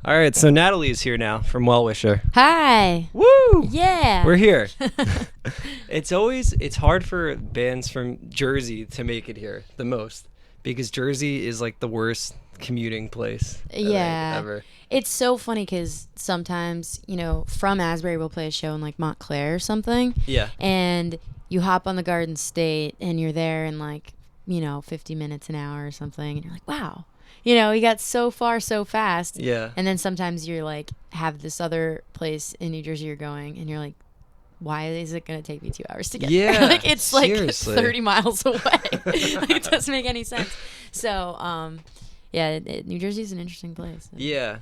All right, so Natalie is here now from Well Wisher. Hi. Woo! Yeah. We're here. It's hard for bands from Jersey to make it here the most because Jersey is like the worst commuting place I think, Yeah. ever. It's so funny because sometimes, from Asbury, we'll play a show in like Montclair or something. Yeah. And you hop on the Garden State and you're there in like, 50 minutes, an hour or something. And you're like, wow. You got so far so fast. Yeah. And then sometimes you're like, have this other place in New Jersey you're going and you're like, why is it going to take me 2 hours to get Yeah, there? Like, it's seriously. like 30 miles away. Like, it doesn't make any sense. So, yeah, New Jersey is an interesting place. Yeah.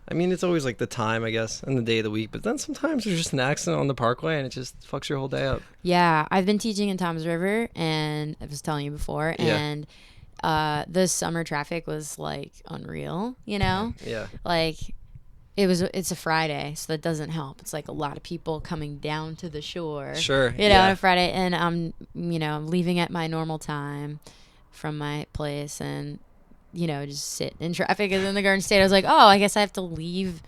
I mean, it's always like the time, I guess, and the day of the week. But then sometimes there's just an accident on the parkway and it just fucks your whole day up. Yeah, I've been teaching in Toms River, and I was telling you before, Yeah. and the summer traffic was like unreal, Yeah. like it's a Friday, so that doesn't help. It's like a lot of people coming down to the shore, Sure. on Yeah. a Friday, and I'm leaving at my normal time from my place, and just sit in traffic. And in the Garden State, I was like, oh, I guess I have to leave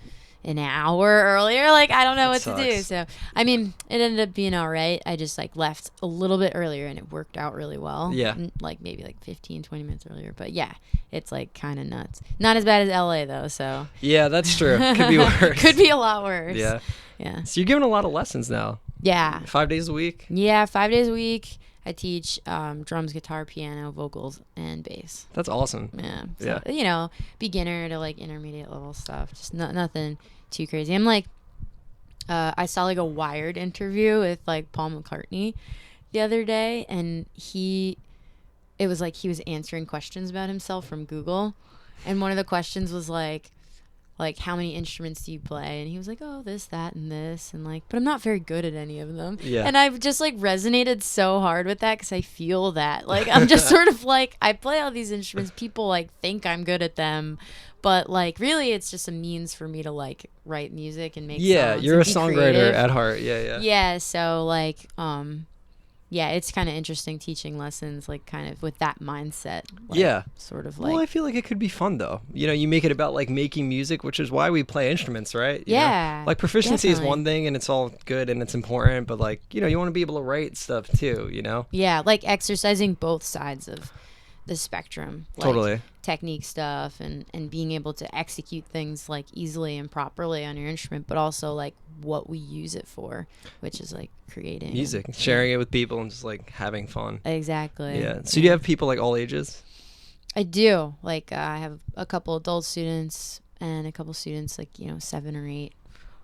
an hour earlier. Like, I don't know what to do. Sucks. So, I mean, it ended up being all right. I just like left a little bit earlier and it worked out really well. Yeah. Like maybe like 15, 20 minutes earlier. But yeah, it's like kind of nuts. Not as bad as LA though. So Yeah, that's true. Could be worse. could be a lot worse. Yeah. Yeah. So you're giving a lot of lessons now. Yeah. 5 days a week? Yeah. 5 days a week. I teach drums, guitar, piano, vocals, and bass. That's awesome. Yeah. So, beginner to like intermediate level stuff. Just nothing too crazy. I'm like, I saw like a Wired interview with like Paul McCartney the other day, and it was like he was answering questions about himself from Google, and one of the questions was like how many instruments do you play? And he was like, oh, this, that, and this, and like, but I'm not very good at any of them. Yeah. And I've just like resonated so hard with that because I feel that like I'm just sort of like, I play all these instruments, people like think I'm good at them, but like really it's just a means for me to like write music and make songs You're a and be songwriter creative. at heart. Yeah. Yeah, so like yeah, it's kind of interesting teaching lessons like kind of with that mindset. Like, Yeah. sort of like Well, I feel like it could be fun though. You make it about like making music, which is why we play instruments, right? You know? Yeah, Like proficiency is definitely. one thing and it's all good and it's important, but like, you want to be able to write stuff too, Yeah, like exercising both sides of the spectrum. Like Totally. technique stuff and being able to execute things like easily and properly on your instrument, but also like what we use it for, which is like creating Music, and- sharing it with people and just like having fun. Exactly. Yeah. So do you have people like all ages? I do. Like I have a couple adult students and a couple students like 7 or 8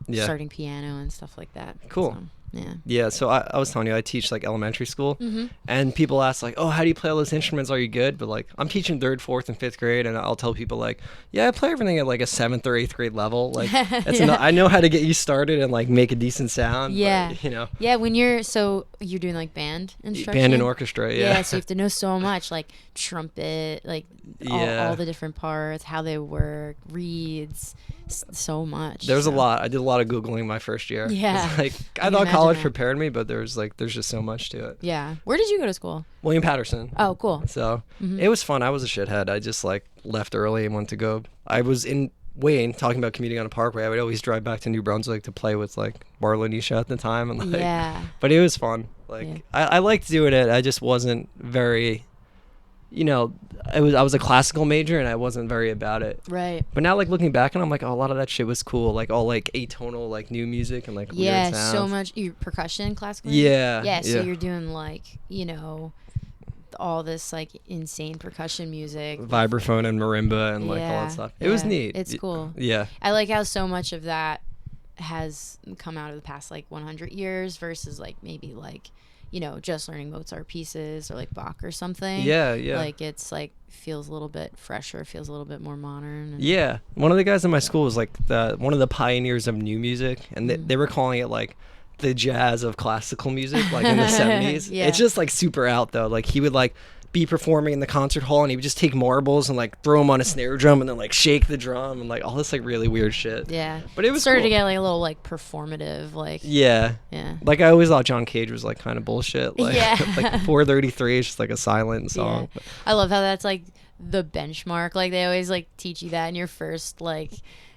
Yeah. starting piano and stuff like that. Cool. So, yeah. Yeah, so I was telling you, I teach like elementary school, Mm-hmm. and people ask like, "Oh, how do you play all those instruments? Are you good?" But like, I'm teaching 3rd, 4th, and 5th grade, and I'll tell people like, "Yeah, I play everything at like a 7th or 8th grade level. Like, that's Yeah. I know how to get you started and like make a decent sound." Yeah. But, Yeah, when you're doing like band instruction. band and orchestra. Yeah. So you have to know so much, like trumpet, like Yeah. all the different parts, how they work, reeds, so much. There's a so. lot. I did a lot of Googling my first year. Yeah. It's like I can thought imagine college that. prepared me, but there's just so much to it. Yeah. Where did you go to school? William Patterson. Oh, cool. So Mhm. it was fun. I was a shithead. I just like left early and went to go. I was in Wayne talking about commuting on a parkway. I would always drive back to New Brunswick to play with like Marla Nisha at the time, and like, Yeah. but it was fun. Like Yeah. I liked doing it. I just wasn't very, I was a classical major and I wasn't very about it. Right. But now like looking back and I'm like, oh, a lot of that shit was cool. Like all like atonal like new music and like Yeah, weird sounds. so much percussion classical. Yeah. Yeah, so you're doing like, all this like insane percussion music. vibraphone and marimba and like all Yeah, that stuff. It was yeah, neat. it's cool. Yeah. I like how so much of that has come out of the past like 100 years versus like maybe like just learning Mozart pieces or like Bach or something. Yeah. Like it's like feels a little bit fresher, feels a little bit more modern. And Yeah, one of the guys in my school was like one of the pioneers of new music, and they were calling it like the jazz of classical music, like in the 70s. Yeah. It's just like super out though. Like he would like be performing in the concert hall and he would just take marbles and like throw them on a snare drum and then like shake the drum and like all this like really weird shit. Yeah. But it was started cool. to get like a little like performative, like Yeah. yeah. Like I always thought John Cage was like kind of bullshit. Like, Yeah. like 433 is just like a silent song. I love how that's like the benchmark. Like they always like teach you that in your first like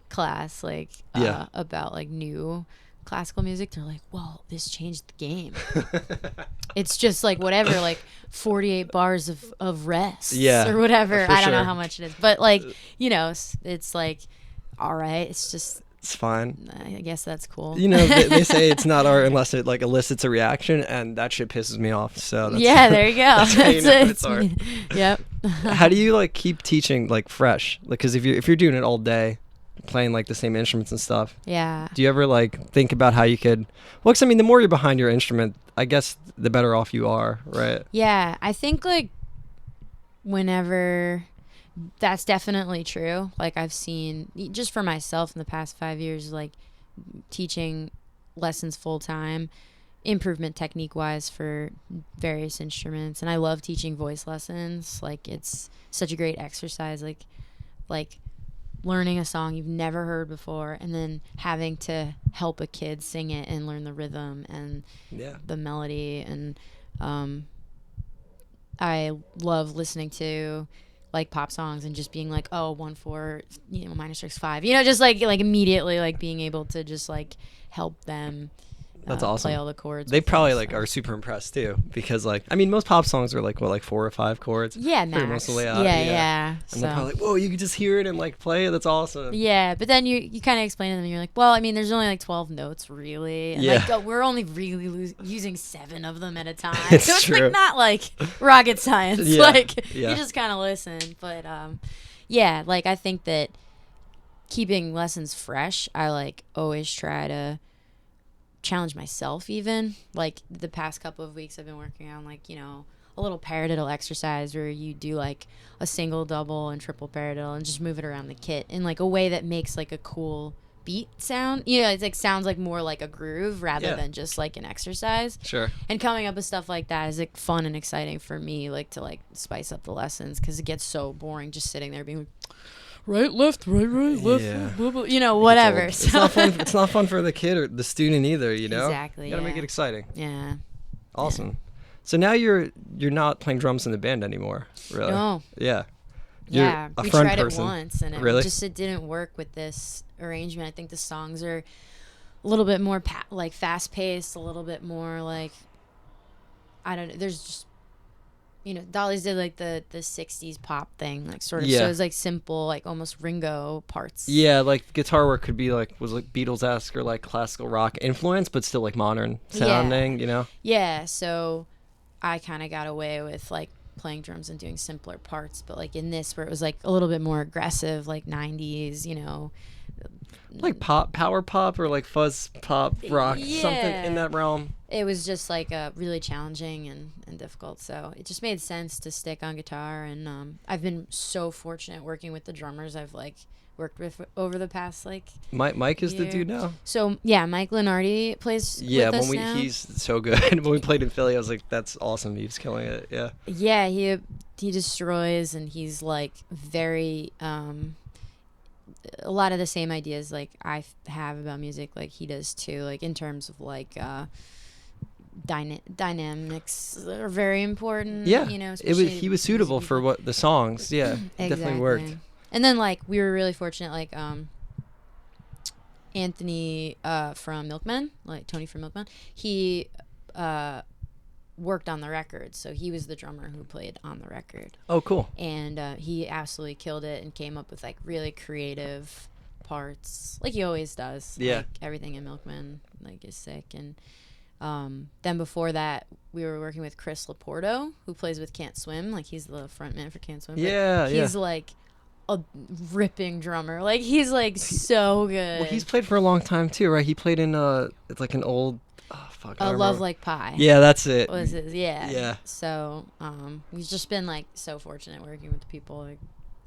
class, like Yeah. about like new classical music. They're like, well, this changed the game. It's just like whatever, like 48 bars of rests Yeah, or whatever. for I don't know sure. how much it is, but like, you know, it's like, all right, it's just, It's fine. I guess that's cool. You know, they say it's not art unless it like elicits a reaction, and that shit pisses me off. So that's, Yeah, there you go. that's how you know it's art. Yep. How do you like keep teaching like fresh? Like, because if you're doing it all day, playing like the same instruments and stuff, Yeah. do you ever like think about how you could? Well, 'cause, I mean, the more you're behind your instrument, I guess the better off you are, right? Yeah, I think like whenever that's definitely true. Like I've seen just for myself in the past 5 years, like teaching lessons full time, improvement technique wise for various instruments, and I love teaching voice lessons. Like it's such a great exercise. Like learning a song you've never heard before, and then having to help a kid sing it and learn the rhythm and Yeah. the melody, and I love listening to like pop songs and just being like, oh, 1/4, minor 6/5, just like immediately like being able to just like help them That's awesome. play all the chords. They with probably them, like so. are super impressed too, because like, I mean, most pop songs are like what, like 4 or 5 chords. Yeah, Pretty max. much the way out, Yeah. And they're probably like, whoa, you can just hear it and like play it. That's awesome. Yeah, but then you kind of explain to them, and you're like, well, I mean, there's only like 12 notes, really. And Yeah. like, we're only really using 7 of them at a time. It's so it's true. like not like rocket science. Yeah, Like, yeah. you just kind of listen. But yeah, like, I think that keeping lessons fresh, I like always try to challenge myself even. Like, the past couple of weeks, I've been working on, like, a little paradiddle exercise where you do like a single, double, and triple paradiddle and just move it around the kit in like a way that makes like a cool beat sound. It's like sounds like more like a groove rather Yeah. than just like an exercise. Sure. And coming up with stuff like that is like fun and exciting for me, like to like spice up the lessons, because it gets so boring just sitting there being like, right, left, left, Yeah. blah, blah, whatever. It's not fun. It's not fun for the kid or the student either. Exactly, You gotta make yeah. it exciting. Yeah. Awesome. So now you're not playing drums in the band anymore, really? No. Yeah. You're Yeah, a we front tried person. it once, and Really? it didn't work with this arrangement. I think the songs are a little bit more like fast paced, a little bit more like, I don't know. There's just Dolly's did like the 60s pop thing, like sort of. Yeah. So it's like simple, like almost Ringo parts. Yeah, like guitar work could be like was like Beatles-esque or like classical rock influence, but still like modern sounding. Yeah. So I kind of got away with like playing drums and doing simpler parts, but like in this where it was like a little bit more aggressive, like 90s, Like power pop or like fuzz pop rock, something in that realm. it was just like really challenging and difficult. So it just made sense to stick on guitar. And I've been so fortunate working with the drummers I've like worked with over the past like Mike is the year. dude now. So yeah, Mike Lenardi plays Yeah, with us when now. he's so good. When we played in Philly, I was like, that's awesome. He was killing it. Yeah. Yeah, he destroys, and he's like very a lot of the same ideas like I have about music, like he does too. Like in terms of like dynamics are very important. Yeah. Especially He was suitable for what the songs. Yeah. It definitely worked. And then like we were really fortunate, like Anthony from Milkman, like Tony from Milkman, he worked on the record, so he was the drummer who played on the record. Oh, cool. And he absolutely killed it and came up with like really creative parts, like he always does. Yeah. Like everything in Milkman like is sick. And then before that, we were working with Chris Laporto, who plays with Can't Swim. Like he's the frontman for Can't Swim. Yeah, He's like a ripping drummer. Like he's like so good. Well, he's played for a long time too, right? He played in it's like an old I don't Love remember. Like Pie. Yeah, that's it. Was it? Yeah. Yeah. So we've just been like so fortunate working with people, like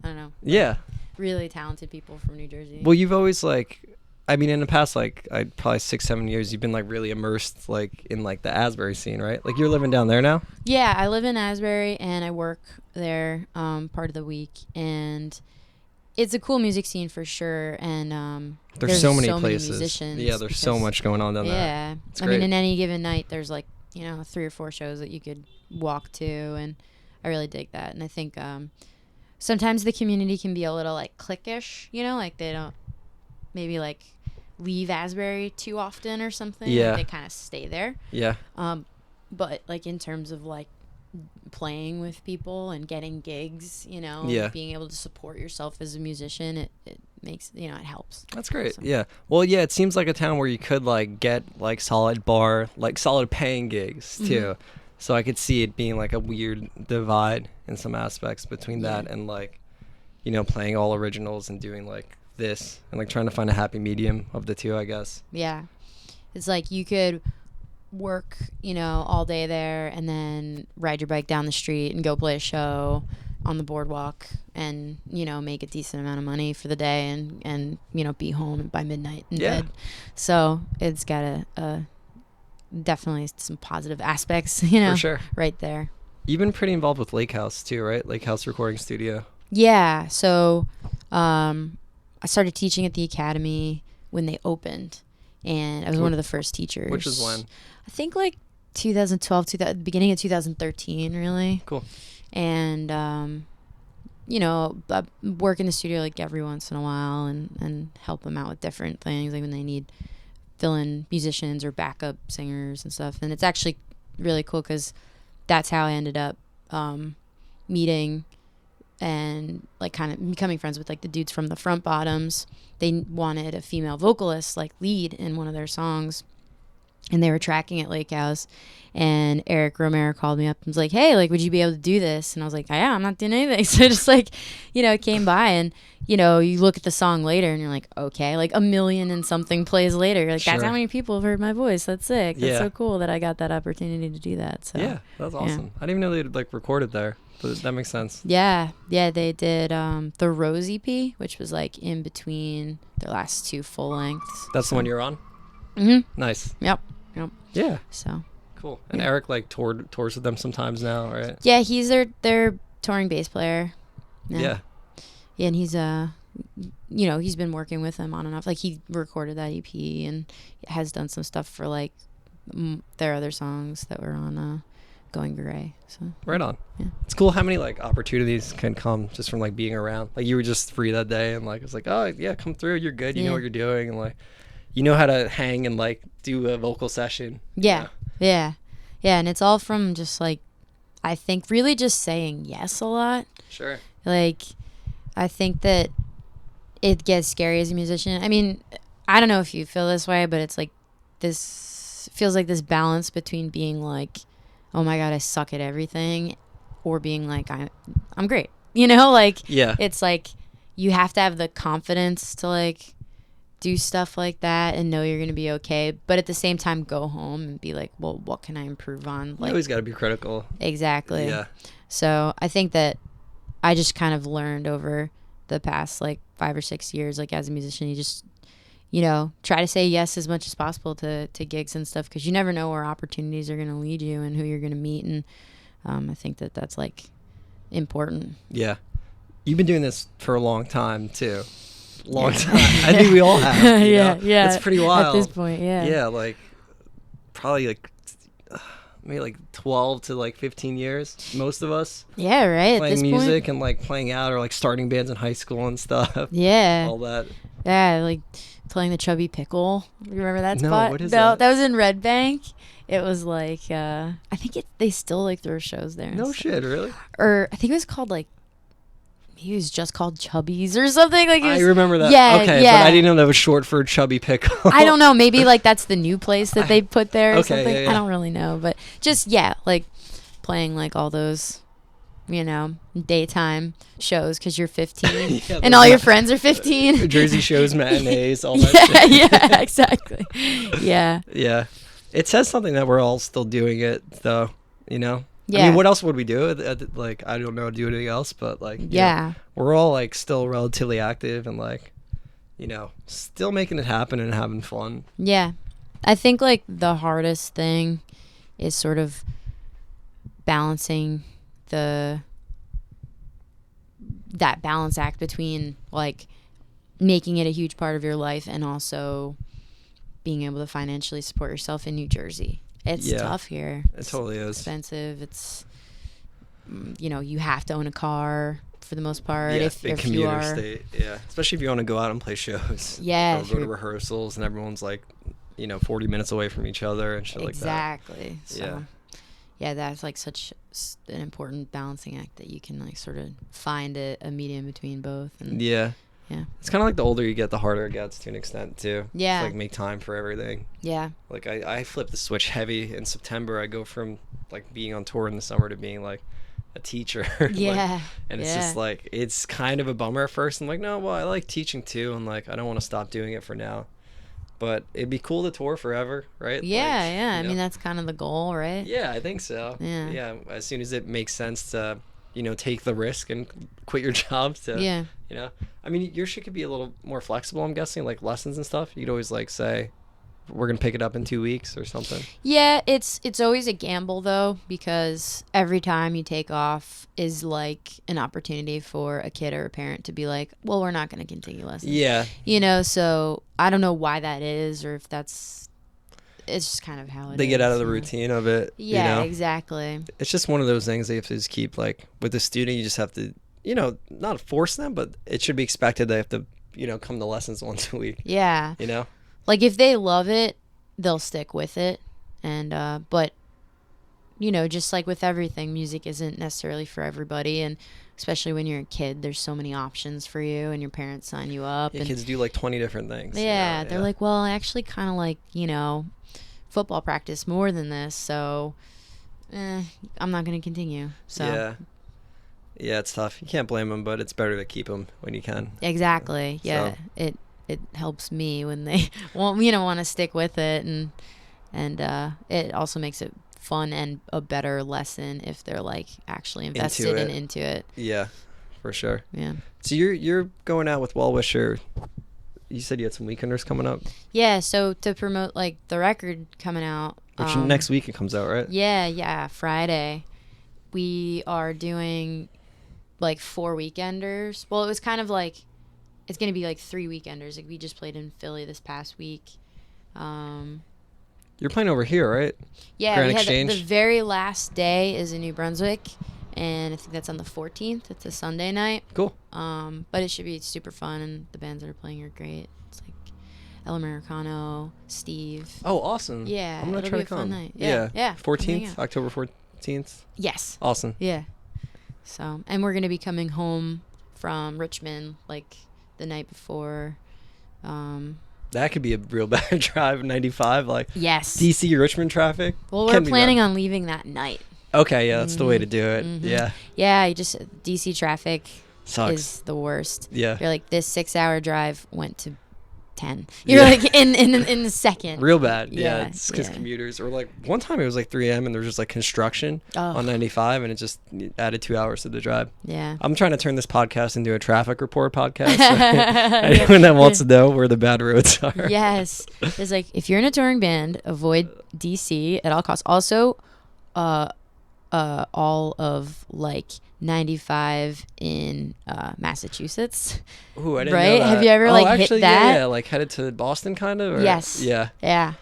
I don't know. Yeah. Really talented people from New Jersey. Well, you've always like, I mean, in the past like probably 6-7 years, you've been like really immersed like in like the Asbury scene, right? Like you're living down there now. Yeah, I live in Asbury and I work there part of the week, and it's a cool music scene for sure. And There's so many places. musicians. Yeah, there's so much going on down there. Yeah, It's I mean, great. in any given night, there's like 3 or 4 shows that you could walk to, and I really dig that. And I think sometimes the community can be a little like cliquish, like they don't maybe like leave Asbury too often or something. Yeah. Like, they kind of stay there. Yeah. But like in terms of like playing with people and getting gigs, Yeah. being able to support yourself as a musician, it makes, it helps. That's great. So. Yeah. Well, yeah, it seems like a town where you could like get like solid paying gigs too. So I could see it being like a weird divide in some aspects between that and like, playing all originals and doing like this and like trying to find a happy medium of the two, I guess. Yeah. It's like you could work, all day there and then ride your bike down the street and go play a show on the boardwalk and, make a decent amount of money for the day and be home by midnight in bed. So it's got a definitely some positive aspects, For sure. right there. You've been pretty involved with Lake House too, right? Lake House Recording Studio. Yeah. So I started teaching at the academy when they opened, and I was one of the first teachers. Which is when? I think like 2012, beginning of 2013, really. Cool. And, I work in the studio like every once in a while and help them out with different things, like when they need fill-in musicians or backup singers and stuff. And it's actually really cool because that's how I ended up meeting and like kind of becoming friends with like the dudes from the Front Bottoms. They wanted a female vocalist like lead in one of their songs, and they were tracking at Lake House, and Eric Romero called me up and was like, hey, like, would you be able to do this? And I was like, yeah, I'm not doing anything. So just like, came by, and you look at the song later and you're like, okay, like 1 million and something plays later. You're like, that's how many people have heard my voice. That's sick. That's so cool that I got that opportunity to do that. So yeah, that's awesome. I didn't even know they'd like recorded there, but that makes sense. Yeah, they did the Rose EP, which was like in between their last 2 full lengths. That's the one you're on? Mm-hmm. Nice. Yep. Yeah. So cool. And Eric like tours with them sometimes now, right? Yeah, he's their touring bass player. Yeah. Yeah, and he's he's been working with them on and off. Like, he recorded that EP and has done some stuff for like their other songs that were on Going Gray. So right on. Yeah, it's cool how many like opportunities can come just from like being around. Like, you were just free that day and like it's like, oh yeah, come through, you're good, you know what you're doing, and like you know how to hang and like do a vocal session. Yeah. And it's all from just like, I think really just saying yes a lot. Sure. Like, I think that it gets scary as a musician. I mean, I don't know if you feel this way, but it's like this feels like this balance between being like, oh my God, I suck at everything, or being like, I'm great. Like, it's like you have to have the confidence to like do stuff like that and know you're going to be okay, but at the same time go home and be like, well, what can I improve on? Like, you always got to be critical. Exactly. Yeah. So I think that I just kind of learned over the past like 5 or 6 years, like as a musician, you just, try to say yes as much as possible to gigs and stuff, because you never know where opportunities are going to lead you and who you're going to meet. And I think that that's like important. Yeah. You've been doing this for a long time too. Long time. I think we all have. Yeah. It's pretty wild at this point. Yeah, like probably like maybe like 12 to like 15 years, most of us. Yeah, right. Playing at this music point. And like playing out, or like starting bands in high school and stuff. Yeah, all that. Yeah, like playing the Chubby Pickle. You remember that spot? No, what is that? That was in Red Bank. It was like I think they still like throw shows there. No shit, really? Or I think it was called like, he was just called Chubbies or something. Like, I remember that. Yeah, okay, yeah. But I didn't know that was short for Chubby Pickle. I don't know. Maybe like that's the new place that they put there or something. Yeah. I don't really know. But just, like playing like all those, daytime shows because you're 15 and all your friends are 15. Jersey shows, matinees, all that shit. Yeah, exactly. Yeah. Yeah. It says something that we're all still doing it, though, Yeah. I mean, what else would we do? Like, I don't know how to do anything else, but like, we're all like still relatively active and like, still making it happen and having fun. Yeah. I think like the hardest thing is sort of balancing that balance act between like making it a huge part of your life and also being able to financially support yourself in New Jersey. It's tough here. It totally is expensive. It's, you have to own a car for the most part. Yeah, if big you commuter are, state. Yeah, especially if you want to go out and play shows. Yeah, Or go to rehearsals and everyone's like, 40 minutes away from each other and shit like that. exactly. So, Yeah. yeah, that's like such an important balancing act that you can like sort of find a medium between both. And Yeah. yeah, It's kind of like the older you get, the harder it gets to an extent too. Yeah. To, like make time for everything. yeah, Like I flip the switch heavy in September. I go from like being on tour in the summer to being like a teacher. Like, yeah. and it's just like, it's kind of a bummer at first. I'm like, no, well, I like teaching too. And like, I don't want to stop doing it for now. But it'd be cool to tour forever, right? Yeah, Like, yeah. I you mean, know? that's kind of the goal, right? Yeah, I think so. Yeah. Yeah. As soon as it makes sense to, take the risk and quit your job to, Yeah. I mean, your shit could be a little more flexible, I'm guessing, like lessons and stuff. You could always like say, we're going to pick it up in 2 weeks or something. Yeah, it's always a gamble though, because every time you take off is like an opportunity for a kid or a parent to be like, well, we're not going to continue lessons. Yeah. So I don't know why that is, or if it's just kind of how it is. They get out of the routine of it. Yeah, exactly. It's just one of those things that you have to just keep, like, with the student, you just have to, not force them, but it should be expected they have to, come to lessons once a week. Yeah. You know? Like if they love it, they'll stick with it. And, but, just like with everything, music isn't necessarily for everybody. And especially when you're a kid, there's so many options for you and your parents sign you up. Yeah, and kids do like 20 different things. Yeah, they're like, well, I actually kind of like, football practice more than this, so I'm not going to continue. So Yeah, it's tough. You can't blame them, but it's better to keep them when you can. Exactly. Yeah, So. it helps me when they want to stick with it, and it also makes it fun and a better lesson if they're like actually invested and into it. Yeah, for sure. Yeah. So you're going out with Well Wisher. You said you had some weekenders coming up. Yeah. So to promote like the record coming out, Which next week it comes out, right? Yeah. Friday, we are doing like 4 weekenders. Well, it was kind of like it's gonna be like 3 weekenders. Like we just played in Philly this past week. You're playing over here, right? Yeah, Grand we had Exchange? the very last day is in New Brunswick, and I think that's on the 14th. It's a Sunday night. Cool. But it should be super fun, and the bands that are playing are great. It's like El Americano, Steve. Oh, awesome. Yeah, I'm gonna it'll try be to a fun come. night. Yeah. 14th, October 14th. Yes. Awesome. Yeah. So, and we're gonna be coming home from Richmond like the night before. That could be a real bad drive. 95, like Yes. DC Richmond traffic. Well, we're planning on leaving that night. Okay, yeah, that's the way to do it. Mhm. Yeah. Yeah, you just DC traffic Sucks. is the worst. Yeah. You're like this 6-hour drive went to 10. You're like in a second. Real bad. Yeah, Yeah, it's because yeah. commuters, or like one time it was like 3 a.m. and there was just like construction on 95 and it just added 2 hours to the drive. Yeah. I'm trying to turn this podcast into a traffic report podcast. So anyone that wants to know where the bad roads are. Yes. It's like if you're in a touring band, avoid DC at all costs. Also, all of like 95 in Massachusetts. Ooh, I didn't Right? know that. Have you ever, like, hit actually, that? Yeah, like headed to Boston kind of? Or? Yes. Yeah. Yeah.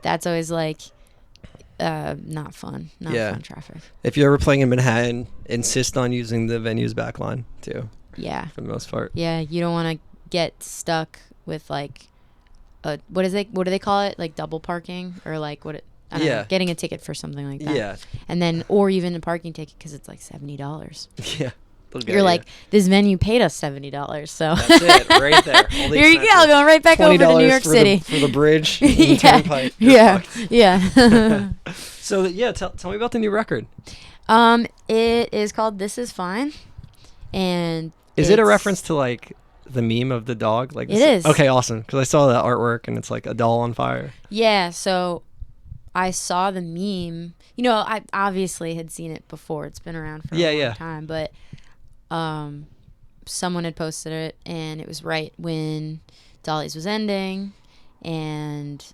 That's always like not fun. Not fun traffic. If you're ever playing in Manhattan, insist on using the venue's back line too. Yeah. For the most part. Yeah, you don't want to get stuck with like what do they call it? Like double parking or like I don't know, getting a ticket for something like that. Yeah. And then or even a parking ticket because it's like $70. Yeah. You're like, this venue paid us $70, so that's it, right there. All the here you go, expenses. going right back over to New York City for the bridge. And the yeah, turnpike. You're yeah, fucked. yeah. So yeah, tell me about the new record. It is called "This Is Fine," and is it a reference to like the meme of the dog? Like it is. Okay, awesome. Because I saw the artwork and it's like a doll on fire. Yeah, so I saw the meme. I obviously had seen it before. It's been around for a long time, but someone had posted it, and it was right when Dolly's was ending, and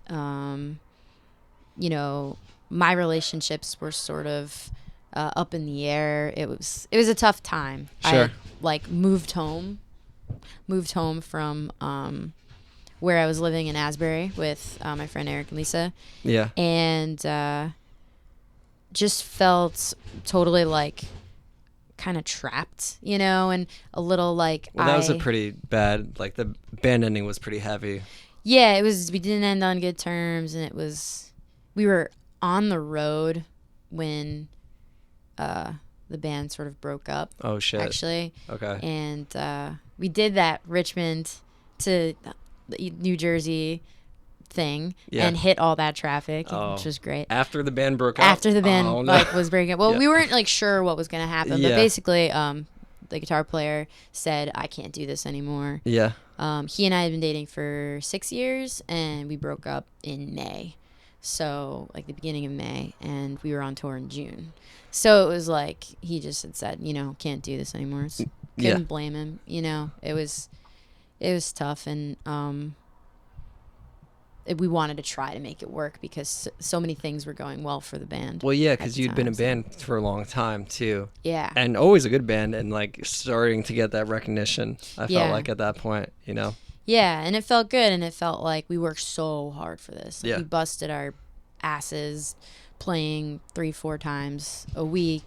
my relationships were sort of up in the air. It was a tough time. Sure. I moved home from where I was living in Asbury with my friend Eric and Lisa. Yeah. And just felt totally like kind of trapped, you know, and a little like Well, that was a pretty bad, like the band ending was pretty heavy. Yeah, it was. We didn't end on good terms, and we were on the road when the band sort of broke up. Oh shit. Actually. Okay. And we did that Richmond to New Jersey thing and hit all that traffic, which was great. After the band broke up? After the band was breaking up. Well, we weren't like sure what was going to happen, but basically the guitar player said, I can't do this anymore. Yeah. He and I had been dating for 6 years, and we broke up in May. So, like the beginning of May, and we were on tour in June. So it was like he just had said, you know, can't do this anymore. So couldn't blame him. You know, it was tough, and we wanted to try to make it work because so many things were going well for the band. Well, yeah, because you'd been a band for a long time too. Yeah. And always a good band, and like starting to get that recognition. I felt like at that point, you know. Yeah, and it felt good, and it felt like we worked so hard for this. Like, we busted our asses playing 3-4 times a week,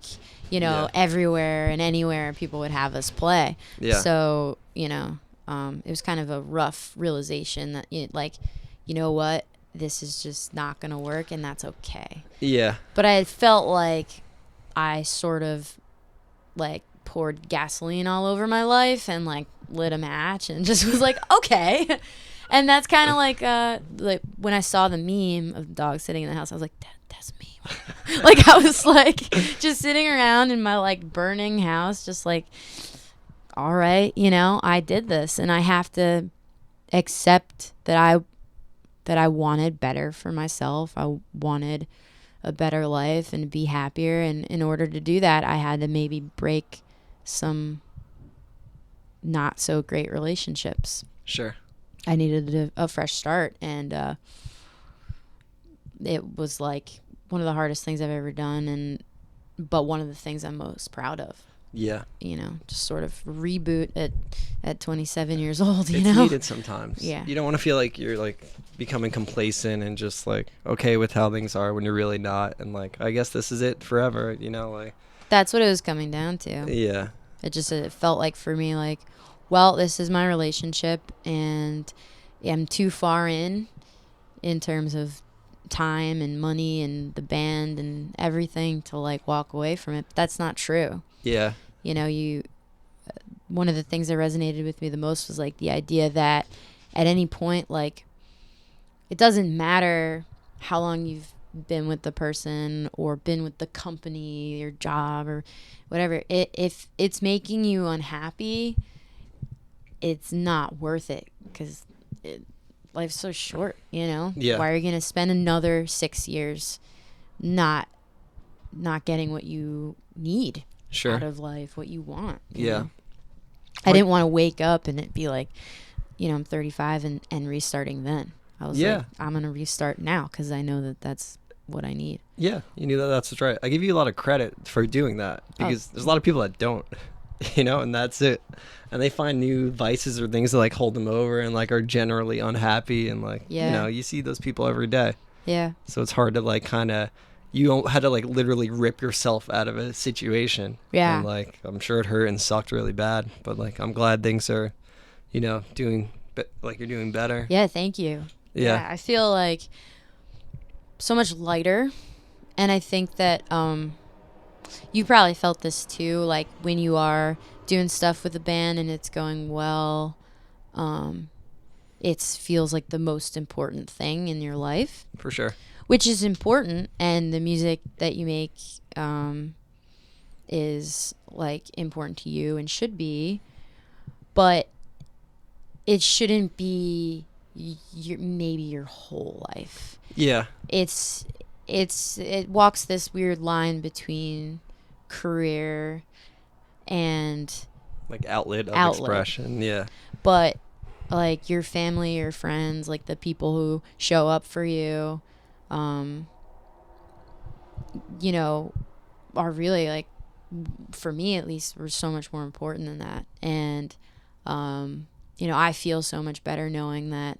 you know, everywhere and anywhere people would have us play. Yeah. So, you know, it was kind of a rough realization that, you know what, this is just not going to work, and that's okay. Yeah. But I felt like I sort of, like, poured gasoline all over my life and, like, lit a match and just was like, okay. And that's kind of like when I saw the meme of the dog sitting in the house, I was like, that's me. Like, I was, like, just sitting around in my, like, burning house, just like, all right, you know, I did this, and I have to accept that I wanted better for myself. I wanted a better life and be happier. And in order to do that, I had to maybe break some not so great relationships. Sure. I needed a fresh start. And it was like one of the hardest things I've ever done. But one of the things I'm most proud of. Yeah. You know, just sort of reboot at 27 years old, you know? It's needed sometimes. Yeah. You don't want to feel like you're, like, becoming complacent and just, like, okay with how things are when you're really not. And, like, I guess this is it forever, you know? Like, that's what it was coming down to. Yeah. It felt like for me, like, well, this is my relationship, and I'm too far in terms of time and money and the band and everything to, like, walk away from it. But that's not true. Yeah. You know, one of the things that resonated with me the most was, like, the idea that at any point, like, it doesn't matter how long you've been with the person or been with the company or job or whatever. If it's making you unhappy, it's not worth it, because life's so short, you know? Yeah. Why are you going to spend another 6 years not getting what you need? Sure. Out of life, what you want. You know? I didn't want to wake up and it be like, you know, I'm 35 and restarting then. I was like, I'm going to restart now because I know that that's what I need. Yeah, you knew that's right. I give you a lot of credit for doing that because there's a lot of people that don't, you know, and that's it. And they find new vices or things that, like, hold them over and, like, are generally unhappy and, like, you know, you see those people every day. Yeah. So it's hard to, like, kind of... You had to, like, literally rip yourself out of a situation. Yeah. And, like, I'm sure it hurt and sucked really bad. But, like, I'm glad things are, you know, you're doing better. Yeah, thank you. Yeah. I feel, like, so much lighter. And I think that you probably felt this, too. Like, when you are doing stuff with a band and it's going well, it feels like the most important thing in your life. For sure. Which is important, and the music that you make is, like, important to you and should be, but it shouldn't be maybe your whole life. Yeah. It walks this weird line between career and, like, outlet expression. Yeah. But, like, your family, your friends, like, the people who show up for you, you know, are really, like, for me at least, were so much more important than that. And you know, I feel so much better knowing that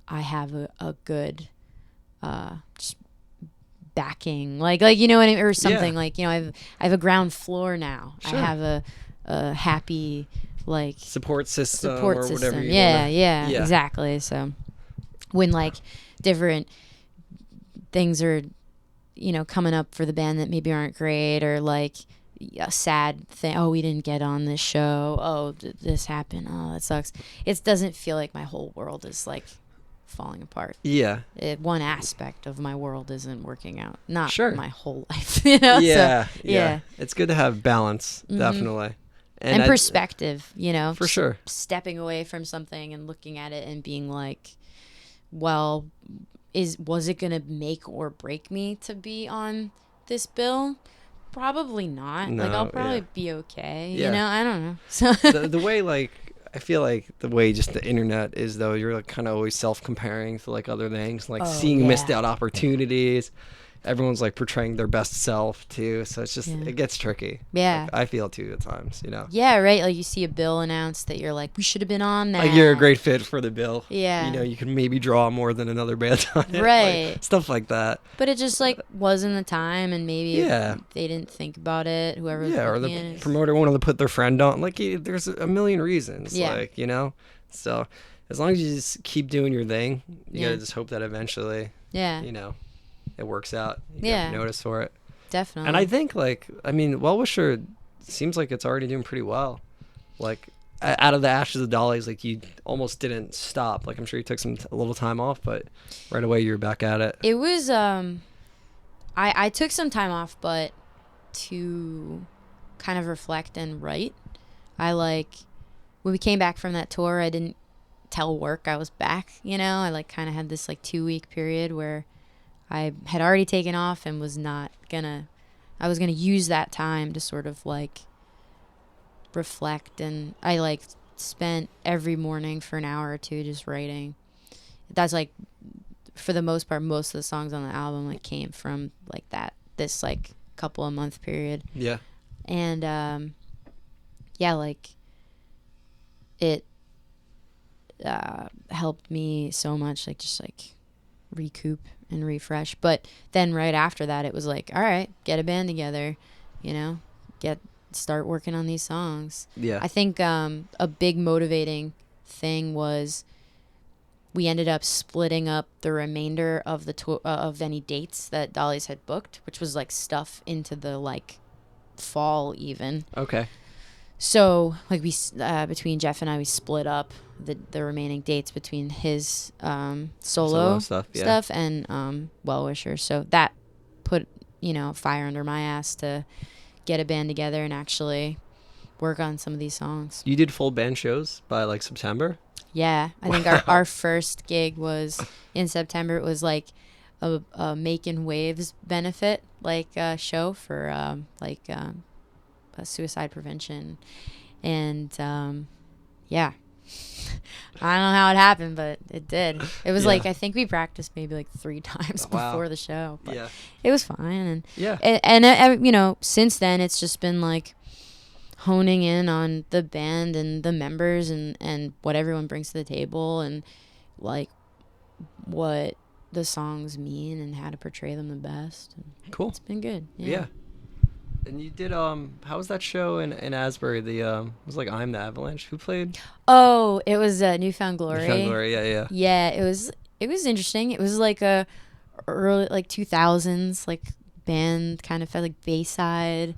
I have a good just backing, like you know what I mean, or something. Yeah. Like, you know, I have a ground floor now. Sure. I have a happy, like, Support system support or system. whatever you Yeah, wanna, yeah, yeah. exactly. So when like different things are, you know, coming up for the band that maybe aren't great, or like a sad thing, oh, we didn't get on this show, oh, this happened, oh, that sucks, it doesn't feel like my whole world is like falling apart. Yeah. One aspect of my world isn't working out, not Sure. my whole life, you know. Yeah, So, yeah. It's good to have balance, definitely. And perspective, you know. For sure. Stepping away from something and looking at it and being like, well, was it gonna make or break me to be on this bill? Probably not. No, like, I'll probably yeah. be okay. Yeah. You know, I don't know. So The way, like, I feel like the way just the internet is, though, you're like kind of always self-comparing to like other things, like seeing missed out opportunities. Everyone's like portraying their best self too, so it's just it gets tricky. Yeah. Like, I feel too at times, you know. Yeah, right. Like, you see a bill announced that you're like, we should have been on that. Like, you're a great fit for the bill. Yeah. You know, you can maybe draw more than another band on it. Right. Like, stuff like that. But it just like wasn't the time, and maybe they didn't think about it. Whoever. Yeah, or the promoter wanted to put their friend on. Like, there's a million reasons. Yeah. Like, you know. So as long as you just keep doing your thing, you gotta just hope that eventually. Yeah. You know, it works out. You get notice for it. Definitely. And I think, like, I mean, Well Wisher seems like it's already doing pretty well. Like, out of the ashes of Dollies, like, you almost didn't stop. Like, I'm sure you took a little time off, but right away you're back at it. It was I took some time off, but to kind of reflect and write. When we came back from that tour, I didn't tell work I was back, you know. I like kind of had this like 2-week period where I had already taken off and was gonna use that time to sort of like reflect, and I like spent every morning for an hour or two just writing. That's like, for the most part, most of the songs on the album like came from like this like couple of month period. Yeah. And yeah, like it helped me so much, like just like recoup and refresh. But then right after that, it was like, all right, get a band together, you know, start working on these songs. Yeah. I think a big motivating thing was we ended up splitting up the remainder of the tour of any dates that Dollies had booked, which was like stuff into the like fall even. Okay. So like we between Jeff and I, we split up the remaining dates between his solo stuff and Well Wisher. So that put, you know, fire under my ass to get a band together and actually work on some of these songs. You did full band shows by like September? Yeah, I think our first gig was in September. It was like a Making Waves benefit like show for suicide prevention, and yeah, I don't know how it happened, but it did. It was like, I think we practiced maybe like 3 times before the show. But it was fine, and you know, since then it's just been like honing in on the band and the members and what everyone brings to the table, and like what the songs mean and how to portray them the best. And cool. It's been good. Yeah. And you did how was that show in Asbury? The it was like I'm the Avalanche. Who played? Oh, it was Newfound Glory. Newfound Glory, yeah. Yeah, it was interesting. It was like a early like 2000s like band, kind of felt like Bayside,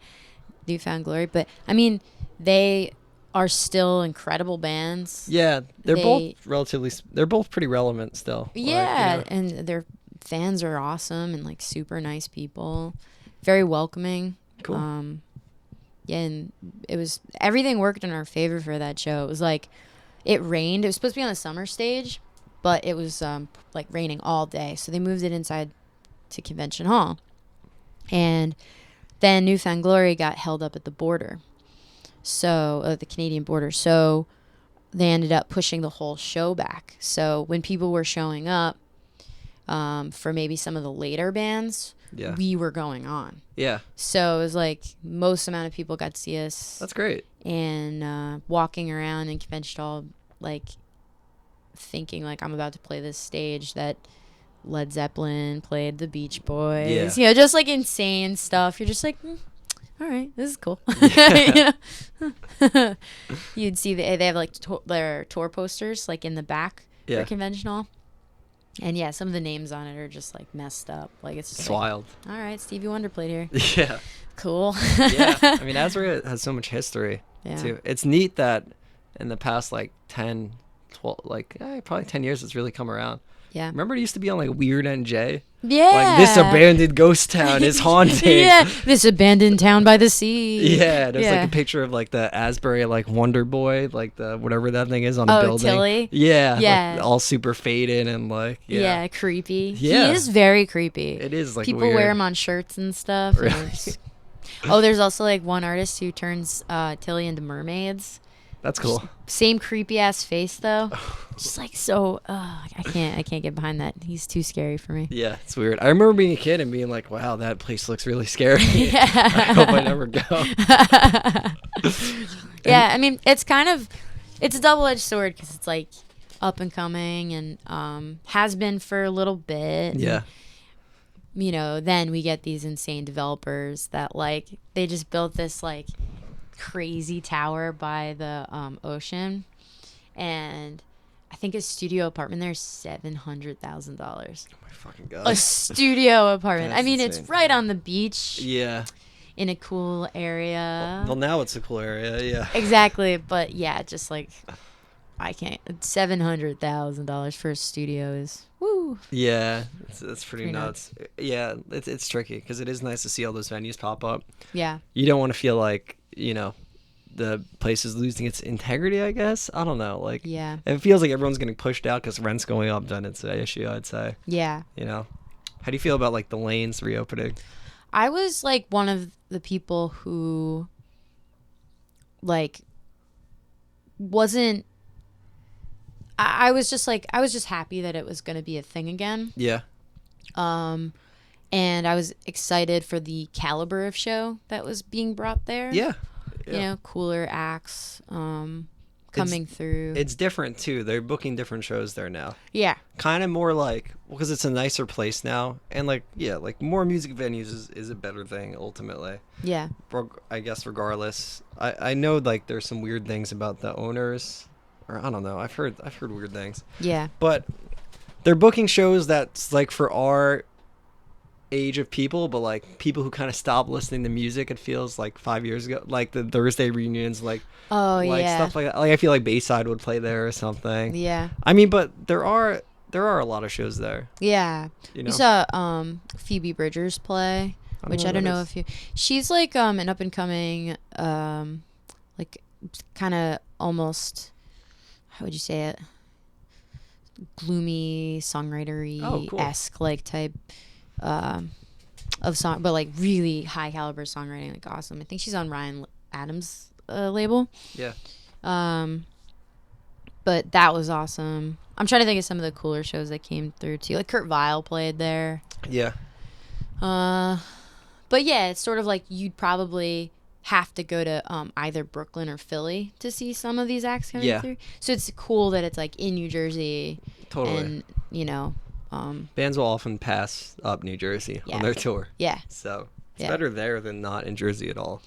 Newfound Glory, but I mean, they are still incredible bands. Yeah, they're both pretty relevant still. Yeah, like, you know. and their fans are awesome and like super nice people, very welcoming. Cool. Yeah, and everything worked in our favor for that show. It was like, it rained. It was supposed to be on the summer stage, but it was like raining all day. So they moved it inside to Convention Hall. And then Newfound Glory got held up at the border. So, the Canadian border. So they ended up pushing the whole show back. So when people were showing up for maybe some of the later bands, we were going on. Yeah. So it was like most amount of people got to see us. That's great. And walking around in Convention Hall, like thinking like I'm about to play this stage that Led Zeppelin played, the Beach Boys. Yeah. You know, just like insane stuff. You're just like, all right, this is cool. Yeah. You know? You'd see they have like their tour posters like in the back Yeah. for convention hall. And yeah, some of the names on it are just like messed up. Like it's just It's like, wild. all right, Stevie Wonder played here. Yeah. Cool. Yeah. I mean, Azra has so much history Yeah. too. It's neat that in the past like 10, 12, probably 10 years, it's really come around. Yeah. Remember it used to be on like Weird NJ? Yeah. Like, this abandoned ghost town is haunted. Yeah. This abandoned town by the sea. Yeah, there's like a picture of like the Asbury like Wonder Boy, like the whatever that thing is on a building. Tilly? Yeah. Yeah. Like, all super faded and like Yeah, creepy. Yeah. He is very creepy. It is like people weird. wear him on shirts and stuff. Really? And oh, there's also like one artist who turns Tilly into mermaids. That's cool. Same creepy ass face though. Just like so. I can't get behind that. He's too scary for me. Yeah, it's weird. I remember being a kid and being like, "Wow, that place looks really scary." Yeah. I hope I never go. Yeah, I mean it's a double-edged sword because it's like up and coming and has been for a little bit. Yeah. And, you know, then we get these insane developers that like they just built this like crazy tower by the ocean, and I think a studio apartment there is $700,000. Oh my fucking god. A studio apartment. I That's mean, insane. it's right on the beach Yeah. in a cool area. Well, now it's a cool area. Yeah. Exactly, but yeah, just like I can't. $700,000 for a studio is woo. Yeah, it's pretty Pretty nuts. Yeah, it's tricky because it is nice to see all those venues pop up. Yeah. You don't want to feel like, you know, the place is losing its integrity, I guess. I don't know. Like, Yeah. if it feels like everyone's getting pushed out because rent's going up, then it's an issue, I'd say. Yeah. You know? How do you feel about, like, the lanes reopening? I was like one of the people who like wasn't I was just happy that it was going to be a thing again. Yeah. And I was excited for the caliber of show that was being brought there. Yeah. You know, cooler acts coming through. It's different, too. They're booking different shows there now. Yeah. Kind of more like, because it's a nicer place now. And, like, yeah, like, more music venues is a better thing, ultimately. Yeah. I guess regardless. I know, like, there's some weird things about the owners. Or, I don't know. I've heard weird things. Yeah. But they're booking shows that's, like, for our age of people, but like people who kind of stopped listening to music, it feels like 5 years ago, like the Thursday reunions, like stuff like that. Like I feel like Bayside would play there or something. Yeah. I mean, but there are a lot of shows there. Yeah. You know? We saw Phoebe Bridgers play, which I don't know if you. She's like an up and coming like kind of almost, how would you say it? Gloomy songwritery esque like type of song, but like really high caliber songwriting, like awesome. I think she's on Ryan Adams' label. Yeah. But that was awesome. I'm trying to think of some of the cooler shows that came through too. Like Kurt Vile played there. Yeah. But yeah, it's sort of like you'd probably have to go to either Brooklyn or Philly to see some of these acts coming through. So it's cool that it's like in New Jersey. Totally. And you know. Bands will often pass up New Jersey on their tour. Yeah. So it's better there than not in Jersey at all.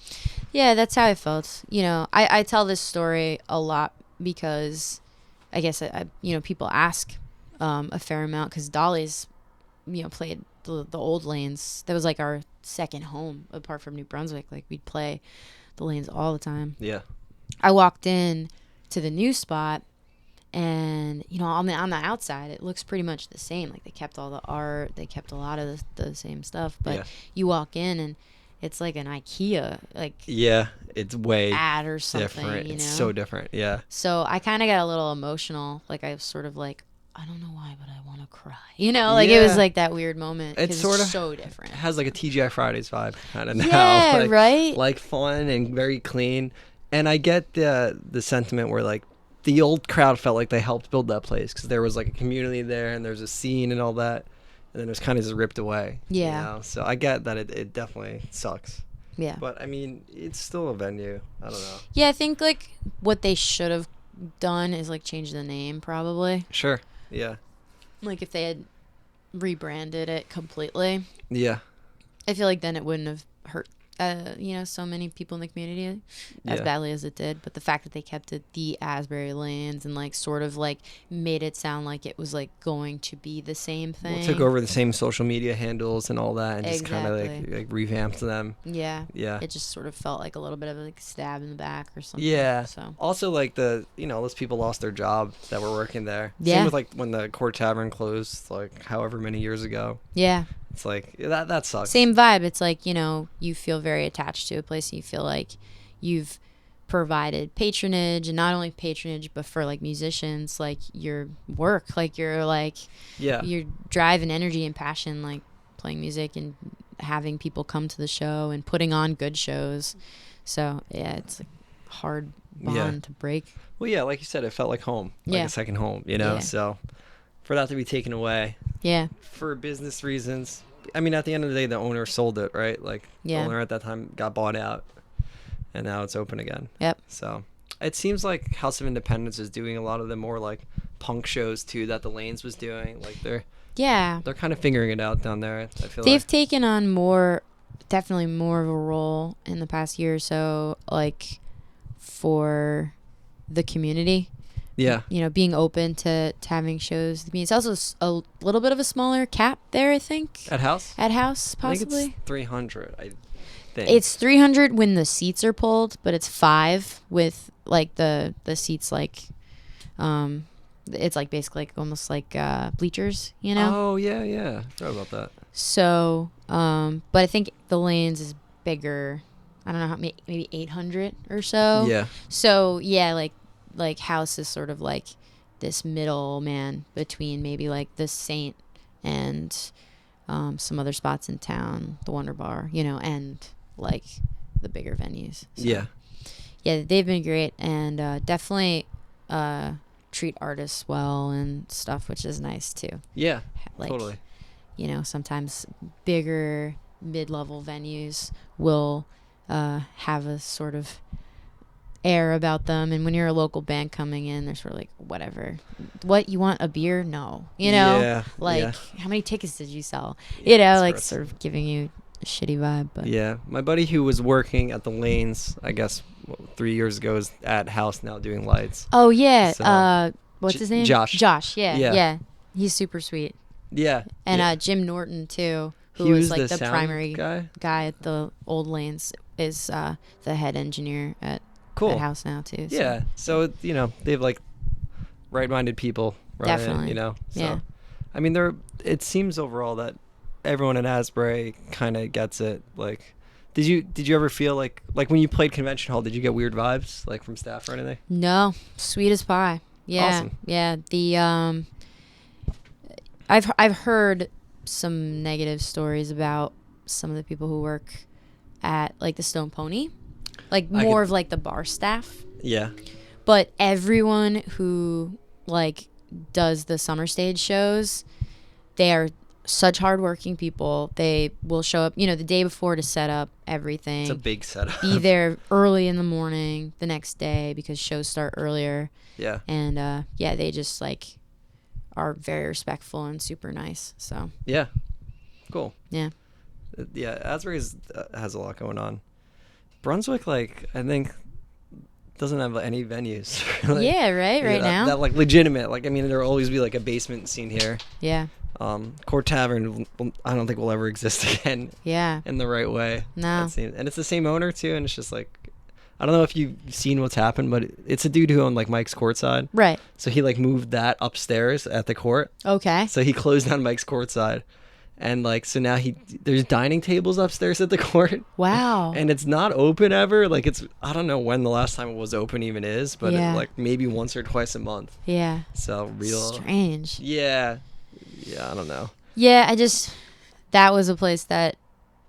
Yeah, that's how I felt. You know, I tell this story a lot because I guess I you know, people ask a fair amount because Dolly's, you know, played the old lanes. That was like our second home apart from New Brunswick. Like we'd play the lanes all the time. Yeah. I walked in to the new spot. And, you know, on the outside, it looks pretty much the same. Like, they kept all the art. They kept a lot of the same stuff. But you walk in, and it's like an IKEA, like... Yeah, it's way ad or something, different. you know? It's so different, yeah. So I kind of got a little emotional. Like, I was sort of like, I don't know why, but I want to cry. You know? Like, it was like that weird moment. It's sort of so different. It has, like, a TGI Fridays vibe kind of now. Yeah, like, right? Like, fun and very clean. And I get the sentiment where, like, the old crowd felt like they helped build that place because there was like a community there and there's a scene and all that, and then it was kind of just ripped away. Yeah. You know? So I get that it definitely sucks. Yeah. But I mean, it's still a venue. I don't know. Yeah, I think like what they should have done is like change the name probably. Sure. Yeah. Like if they had rebranded it completely, Yeah. I feel like then it wouldn't have hurt, so many people in the community as Yeah. badly as it did. But the fact that they kept it the Asbury Lanes and like sort of like made it sound like it was like going to be the same thing. Well, took over the same social media handles and all that, and just kind of Exactly. like revamped them. Yeah. Yeah. It just sort of felt like a little bit of like a stab in the back or something. Yeah. So Also, like those people lost their job that were working there. Yeah. Same with like when the Court Tavern closed, like however many years ago. yeah. It's like that sucks. Same vibe. It's like, you feel very attached to a place and you feel like you've provided patronage, and not only patronage, but for like musicians, like your work, like your drive and energy and passion, like playing music and having people come to the show and putting on good shows. So yeah, it's a hard bond to break. Well, yeah, like you said, it felt like home, like a second home, Yeah. So for that to be taken away, Yeah. for business reasons. I mean, at the end of the day, the owner sold it, right? Like, the owner at that time got bought out, and now it's open again. Yep. So it seems like House of Independence is doing a lot of the more like punk shows too that the Lanes was doing. Like they're kind of figuring it out down there. I feel they've taken on definitely more of a role in the past year or so, like for the community. Yeah. Being open to having shows. I mean, it's also a little bit of a smaller cap there, I think. At House? At House, possibly. I think it's 300, I think. It's 300 when the seats are pulled, but it's 5 with, like, the seats, like, it's, like, basically like, almost like bleachers, Oh, yeah. I forgot about that. So, but I think the Lanes is bigger. I don't know, maybe 800 or so. Yeah. So, yeah, like House is sort of like this middleman between maybe like the Saint and some other spots in town, the Wonder Bar, and like the bigger venues. So, yeah, they've been great, and definitely treat artists well and stuff, which is nice too. Yeah, like, totally. Sometimes bigger mid-level venues will have a sort of air about them, and when you're a local band coming in, they're sort of like, whatever, what, you want a beer? No, how many tickets did you sell? Like gross. Sort of giving you a shitty vibe. But yeah, my buddy who was working at the Lanes, I guess 3 years ago, is at House now doing lights. Oh yeah. So, what's his name? Josh. Yeah, he's super sweet. Yeah. And Jim Norton too, who was like the primary guy at the old Lanes, is the head engineer at House now too. So. Yeah, so they've like right-minded people definitely. So yeah. I mean, it seems overall that everyone in Asbury kind of gets it. Like, did you ever feel like when you played Convention Hall, did you get weird vibes like from staff or anything? No, sweet as pie. Yeah. Awesome. Yeah, the I've heard some negative stories about some of the people who work at like the Stone Pony. Like more of like the bar staff. Yeah. But everyone who like does the summer stage shows, they are such hardworking people. They will show up, the day before to set up everything. It's a big setup. Be there early in the morning the next day because shows start earlier. Yeah. And they just like are very respectful and super nice. So. Yeah. Cool. Yeah. Yeah, Asbury has a lot going on. Brunswick, like, I think doesn't have any venues. Right now. That like legitimate. Like, I mean, there'll always be like a basement scene here. Yeah. Court Tavern, I don't think will ever exist again. Yeah. In the right way. No. And it's the same owner too, and it's just like, I don't know if you've seen what's happened, but it's a dude who owned like Mike's Courtside. Right. So he like moved that upstairs at the court. Okay. So he closed down Mike's Courtside. And like, so now there's dining tables upstairs at the court. Wow. And it's not open ever. Like, I don't know when the last time it was open even is, but like maybe once or twice a month. Yeah. So real strange. Yeah, I don't know. Yeah, that was a place that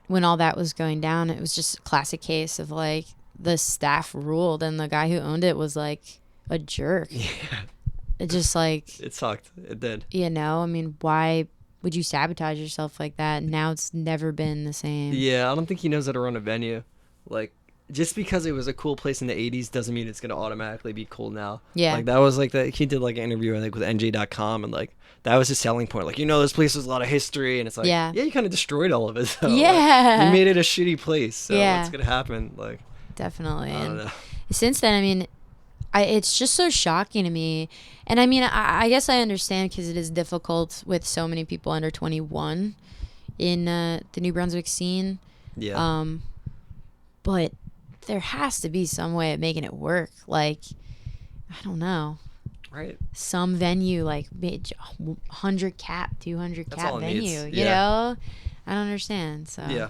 when all that was going down, it was just a classic case of like the staff ruled and the guy who owned it was like a jerk. Yeah. It just like, it sucked. It did. I mean, why would you sabotage yourself like that? Now it's never been the same. Yeah, I don't think he knows how to run a venue. Like, just because it was a cool place in the 80s doesn't mean it's going to automatically be cool now. Yeah. Like that was like he did like an interview I think with NJ.com, and like that was his selling point. Like, this place has a lot of history, and it's like, Yeah. you kind of destroyed all of it. So, Yeah. like, you made it a shitty place. So Yeah. what's going to happen? Like, definitely. I don't know. Since then, I mean, it's just so shocking to me. And I mean, I guess I understand because it is difficult with so many people under 21 in the New Brunswick scene. Yeah. But there has to be some way of making it work. Like, I don't know. Right. Some venue, like 100 cap, 200 That's cap all it venue, needs. you know? I don't understand. So Yeah.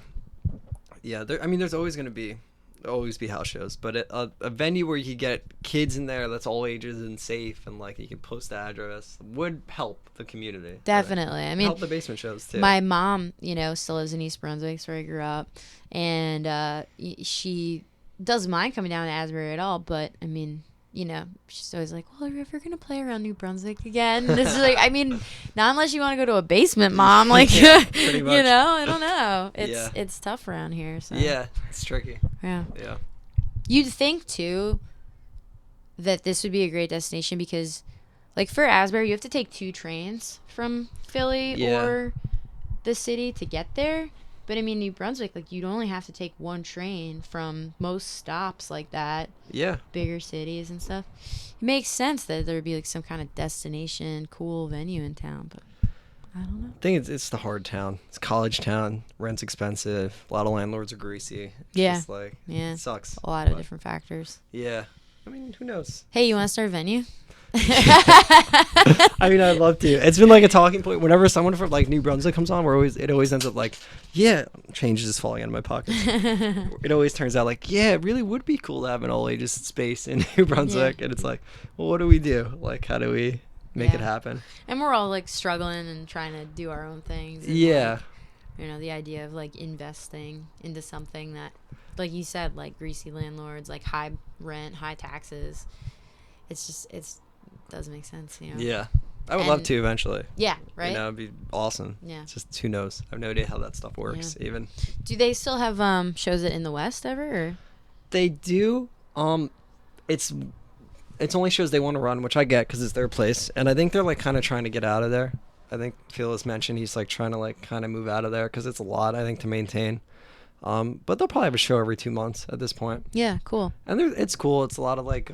Yeah. There's always going to always be house shows, but a venue where you could get kids in there that's all ages and safe, and like you can post the address would help the community. Definitely. I mean, help the basement shows too. my mom, still lives in East Brunswick, where I grew up, and she doesn't mind coming down to Asbury at all. But I mean, she's always like, "Well, are you ever gonna play around New Brunswick again?" And this is like, I mean, not unless you want to go to a basement, Mom. Like, yeah, pretty much. I don't know. Yeah. It's tough around here. So Yeah, it's tricky. yeah. Yeah. You'd think too that this would be a great destination because, like, for Asbury, you have to take 2 trains from Philly Yeah. or the city to get there. But I mean, New Brunswick, like, you'd only have to take 1 train from most stops like that. Yeah. Bigger cities and stuff. It makes sense that there would be like some kind of destination, cool venue in town, but I don't know. I think it's the hard town. It's college town. Rent's expensive. A lot of landlords are greasy. It's Yeah. just like, Yeah. it sucks. A lot of But, different factors. Yeah. I mean, who knows? Hey, you want to start a venue? I mean, I'd love to. It's been like a talking point. Whenever someone from like New Brunswick comes on, it always ends up like, yeah, change is just falling out of my pocket. It always turns out like, yeah, it really would be cool to have an all ages space in New Brunswick. And it's like, well, what do we do? Like, how do we make it happen? And we're all like struggling and trying to do our own things. And, Yeah. like, the idea of like investing into something that, like you said, like greasy landlords, like high rent, high taxes. It doesn't make sense, Yeah. I would love to eventually. Yeah, right? It'd be awesome. Yeah. It's just who knows? I have no idea how that stuff works even. Do they still have shows in the West ever? Or? They do. It's only shows they want to run, which I get because it's their place, and I think they're like kind of trying to get out of there. I think Phil has mentioned he's like trying to like kind of move out of there because it's a lot, I think, to maintain. But they'll probably have a show every 2 months at this point. Yeah, cool. And it's cool. It's a lot of like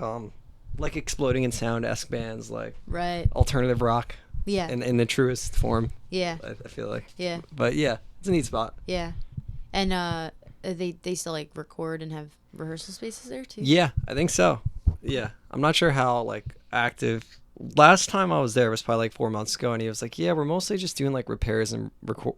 exploding in sound-esque bands, like Right. alternative rock. Yeah. In the truest form. Yeah. I feel like. Yeah. But yeah, it's a neat spot. Yeah. And they still like record and have rehearsal spaces there too? Yeah, I think so. Yeah. I'm not sure how like active. Last time I was there was probably like 4 months ago, and he was like, yeah, we're mostly just doing like repairs and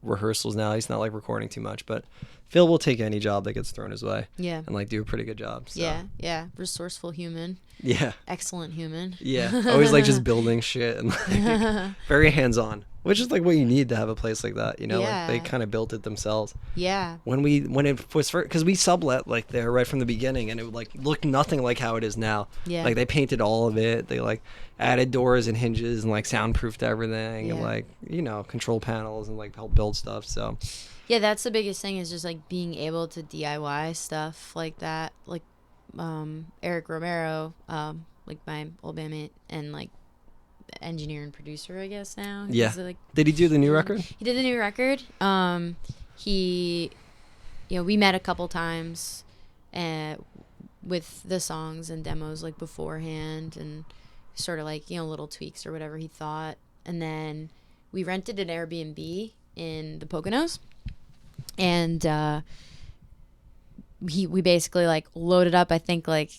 rehearsals now. He's not like recording too much, but Phil will take any job that gets thrown his way. Yeah. And like do a pretty good job. So. Yeah. Yeah. Resourceful human. Yeah. Excellent human. Yeah. Always like just building shit and like very hands-on, which is like what you need to have a place like that, Yeah. like they kind of built it themselves. Yeah. When it was first, because we sublet like there right from the beginning, and it like looked nothing like how it is now. Yeah. Like they painted all of it. They like added doors and hinges and like soundproofed everything and Yeah. like control panels and like help build stuff. So Yeah, that's the biggest thing is just like being able to DIY stuff like that. Like Eric Romero, like my old bandmate and like engineer and producer, I guess now. Yeah. Like, did he do the new record? He did the new record. He, we met a couple times, with the songs and demos like beforehand, and sort of like little tweaks or whatever he thought, and then we rented an Airbnb in the Poconos, and we basically like loaded up, I think, like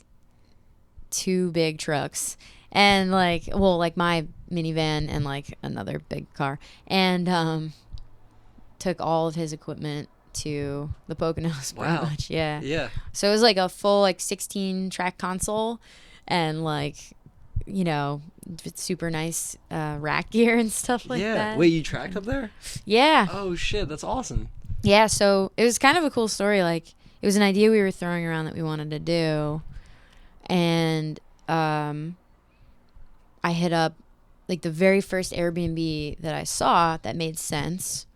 2 big trucks and like my minivan and like another big car, and took all of his equipment to the Poconos pretty Wow. much. Yeah. Yeah. So it was like a full like 16 track console and like super nice rack gear and stuff like yeah. that. Wait, you tracked up there? Yeah. Oh shit, that's awesome. Yeah, so it was kind of a cool story. Like, it was an idea we were throwing around that we wanted to do. And I hit up, like, the very first Airbnb that I saw that made sense.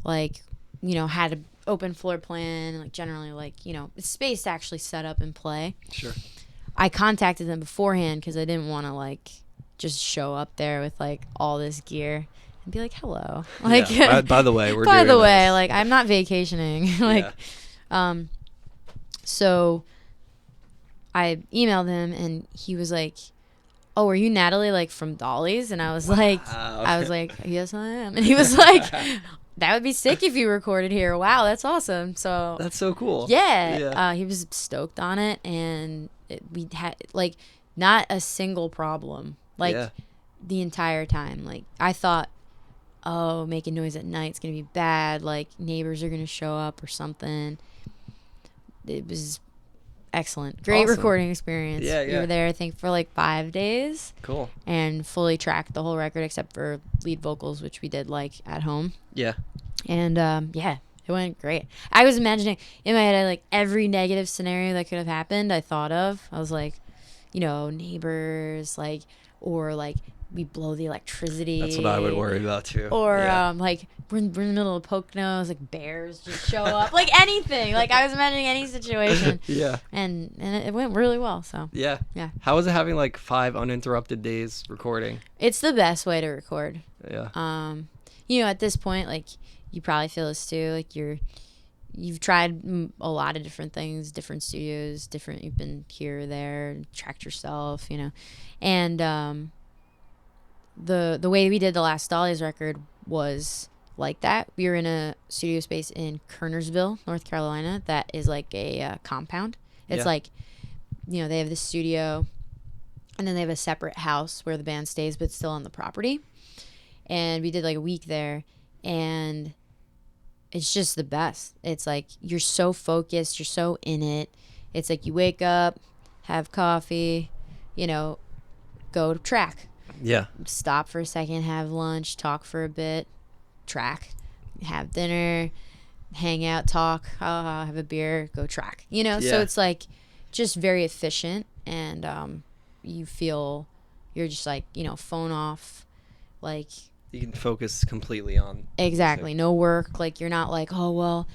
Like, had open floor plan, like generally like, you know, space to actually set up and play. Sure. I contacted them beforehand because I didn't want to like just show up there with like all this gear and be like, hello. Like, yeah. By the way, we're by doing the way, this. like I'm not vacationing. Like, so I emailed him and he was like, oh, are you Natalie, like from Dolly's? And I was like, yes, I am. And he was like, that would be sick if you recorded here. Wow, that's awesome. So that's so cool. Yeah. He was stoked on it, and we had like not a single problem like the entire time. Like I thought, oh, making noise at night's gonna be bad. Like neighbors are gonna show up or something. It was excellent. Great awesome. Recording experience. Yeah. We were there, I think, for like 5 days. Cool. And fully tracked the whole record except for lead vocals, which we did like at home. Yeah. And it went great. I was imagining in my head, like every negative scenario that could have happened, I thought of. I was like, you know, neighbors, like, or like we blow the electricity. That's what I would worry about too. Or like we're in the middle of Poconos, like bears just show up, like anything. Like I was imagining any situation. Yeah. And it went really well. So yeah. How was it having like 5 uninterrupted days recording? It's the best way to record. Yeah. You know, at this point, like you probably feel this too. Like you've tried a lot of different things, different studios, you've been here or there, tracked yourself, you know, and the way we did the last Dolly's record was like that. We were in a studio space in Kernersville, North Carolina, that is like a compound. It's like, you know, they have the studio and then they have a separate house where the band stays but still on the property. And we did like a week there, and it's just the best. It's like you're so focused, you're so in it. It's like you wake up, have coffee, you know, go to track. Yeah. Stop for a second, have lunch, talk for a bit, track, have dinner, hang out, talk, have a beer, go track. You know, so it's like just very efficient, and you feel you're just like, you know, phone off, like you can focus completely on exactly music. No work, like you're not like, oh well,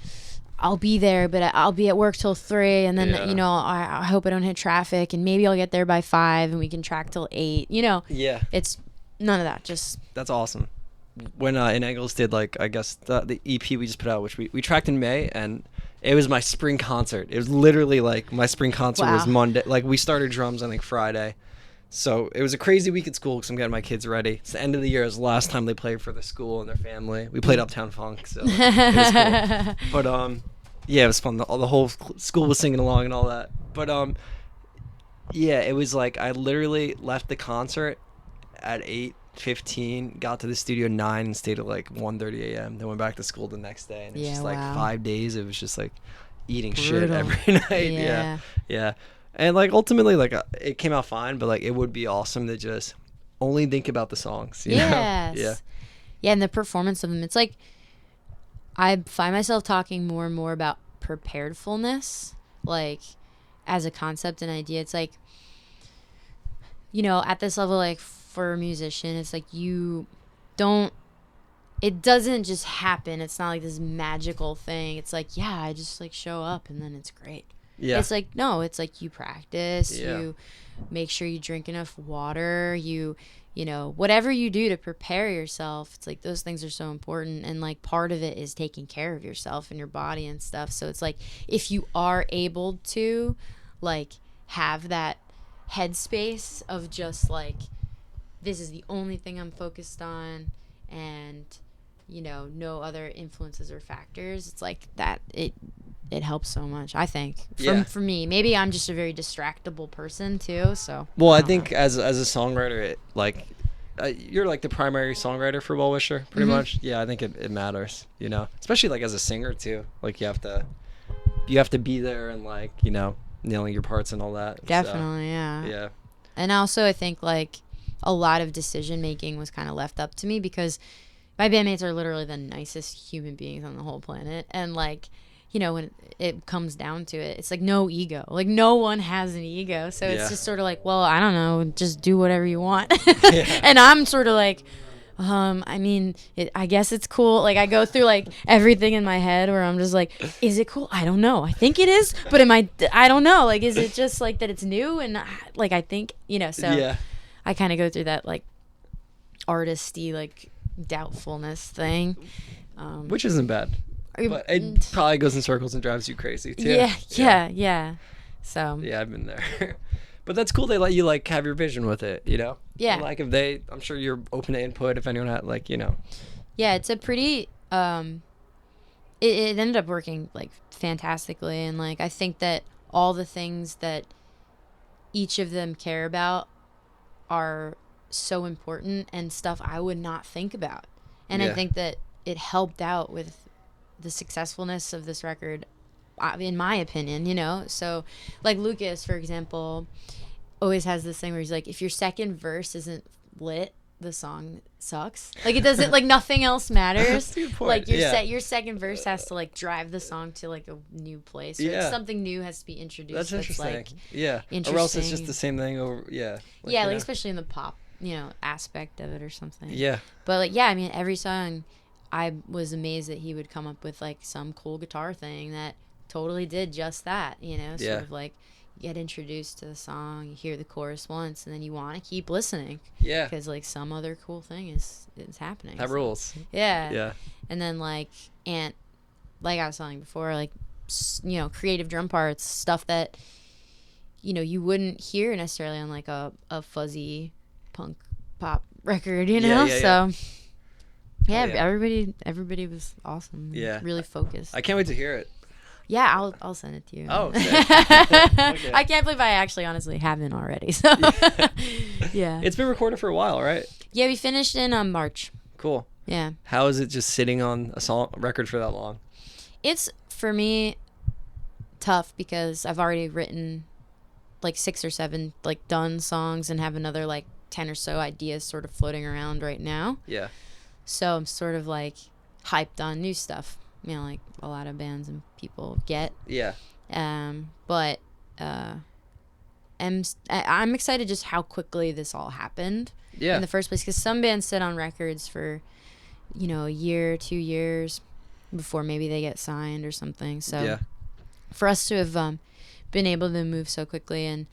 I'll be there, but I'll be at work till 3, and then you know, I hope I don't hit traffic, and maybe I'll get there by 5, and we can track till 8. You know, it's none of that. Just that's awesome. When in Engels did like I guess the EP we just put out, which we tracked in May, and it was my spring concert. It was literally like my spring concert was Monday. Like we started drums I think Friday. So it was a crazy week at school because I'm getting my kids ready. It's the end of the year. It was the last time they played for the school and their family. We played Uptown Funk, so it was cool. But yeah, it was fun. The whole school was singing along and all that. But yeah, it was like I literally left the concert at 8:15, got to the studio 9, and stayed at like 1:30 a.m. Then went back to school the next day, and it's just like 5 days. It was just like eating shit every night. Yeah. And like ultimately, like it came out fine, but like it would be awesome to just only think about the songs. You know? Yeah, and the performance of them. It's like I find myself talking more and more about preparedfulness, like as a concept and idea. It's like, you know, at this level, like for a musician, it's like it doesn't just happen. It's not like this magical thing. It's like, I just like show up and then it's great. Yeah. It's like, no, it's like you practice, you make sure you drink enough water, you know, whatever you do to prepare yourself. It's like those things are so important, and like part of it is taking care of yourself and your body and stuff. So it's like if you are able to like have that headspace of just like, this is the only thing I'm focused on, and you know, no other influences or factors, it's like that it helps so much, I think. For me, maybe I'm just a very distractible person too. So well, I think as a songwriter, it like you're like the primary songwriter for Well Wisher, pretty much. Yeah, I think it matters, you know, especially like as a singer too. Like you have to be there and like, you know, nailing your parts and all that. Definitely, so, yeah. And also, I think like a lot of decision making was kind of left up to me because my bandmates are literally the nicest human beings on the whole planet, and like, you know, when it comes down to it, it's like no ego. Like no one has an ego. So it's just sort of like, well, I don't know, just do whatever you want. And I'm sort of like, I mean, I guess it's cool. Like, I go through like everything in my head where I'm just like, is it cool? I don't know. I think it is, but I don't know. Like, is it just like that it's new and like I think, so Yeah. I kind of go through that like artisty like doubtfulness thing. Which isn't bad. But it probably goes in circles and drives you crazy too. Yeah. So yeah, I've been there. But that's cool. They let you like have your vision with it, Yeah. And, like I'm sure you're open to input if anyone had like, Yeah, it's a pretty. It ended up working like fantastically, and like I think that all the things that each of them care about are so important and stuff I would not think about, and I think that it helped out with the successfulness of this record, in my opinion. So like Lucas, for example, always has this thing where he's like, if your second verse isn't lit, the song sucks. Like, it doesn't, like, nothing else matters. That's a good point. Like your second verse has to like drive the song to like a new place. Or like, something new has to be introduced. That's interesting. Like, Or else it's just the same thing over. Like especially in the pop aspect of it or something. Yeah. But like I mean, every song, I was amazed that he would come up with like some cool guitar thing that totally did just that. Sort of like get introduced to the song, you hear the chorus once, and then you want to keep listening. Yeah. Because like some other cool thing is happening. That rules. Yeah. Yeah. And then like like I was telling before, like creative drum parts, stuff that you wouldn't hear necessarily on like a fuzzy punk pop record, so. Yeah, everybody was awesome. Yeah. Really focused. I can't wait to hear it. Yeah, I'll send it to you. Oh, okay. I can't believe I actually honestly haven't already. So yeah. It's been recorded for a while, right? Yeah, we finished in March. Cool. Yeah. How is it just sitting on a record for that long? It's, for me, tough because I've already written like 6 or 7 like done songs and have another like 10 or so ideas sort of floating around right now. Yeah. So I'm sort of like hyped on new stuff, like a lot of bands and people get. Yeah. But I'm excited just how quickly this all happened. Yeah. In the first place, because some bands sit on records for, a year, 2 years before maybe they get signed or something. So for us to have been able to move so quickly and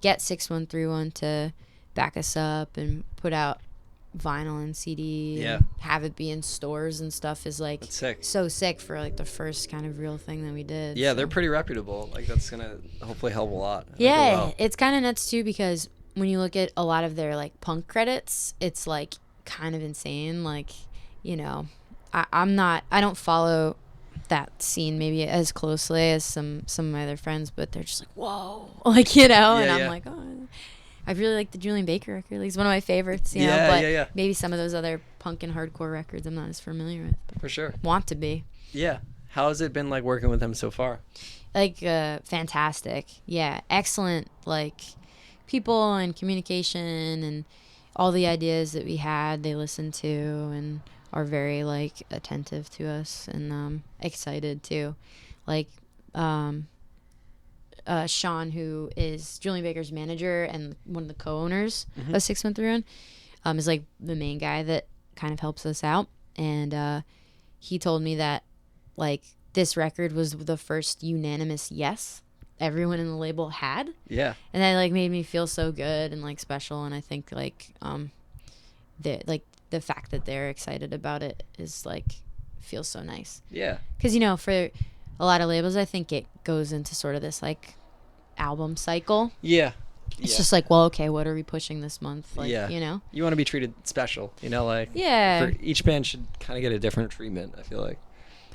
get 6131 to back us up and put out vinyl and CD and have it be in stores and stuff is like so sick for like the first kind of real thing that we did. Yeah, so. They're pretty reputable. Like that's gonna hopefully help a lot. Yeah, it's kind of nuts too because when you look at a lot of their like punk credits, it's like kind of insane. Like, I don't follow that scene maybe as closely as some of my other friends, but they're just like, whoa, like, and I'm like, oh, I really like the Julian Baker record. Like, it's one of my favorites, but maybe some of those other punk and hardcore records I'm not as familiar with. For sure. Want to be. Yeah. How has it been like working with him so far? Like, fantastic. Yeah. Excellent, like, people and communication and all the ideas that we had, they listened to and are very, like, attentive to us and excited, too. Like, Sean, who is Julian Baker's manager and one of the co-owners of 6131, is like the main guy that kind of helps us out. And he told me that like this record was the first unanimous yes everyone in the label had. Yeah. And that like made me feel so good and like special. And I think like the fact that they're excited about it is like feels so nice. Yeah. Because for a lot of labels, I think it goes into sort of this like album cycle. Yeah. It's just like, well, okay, what are we pushing this month? Like, you want to be treated special, like for each band should kind of get a different treatment. I feel like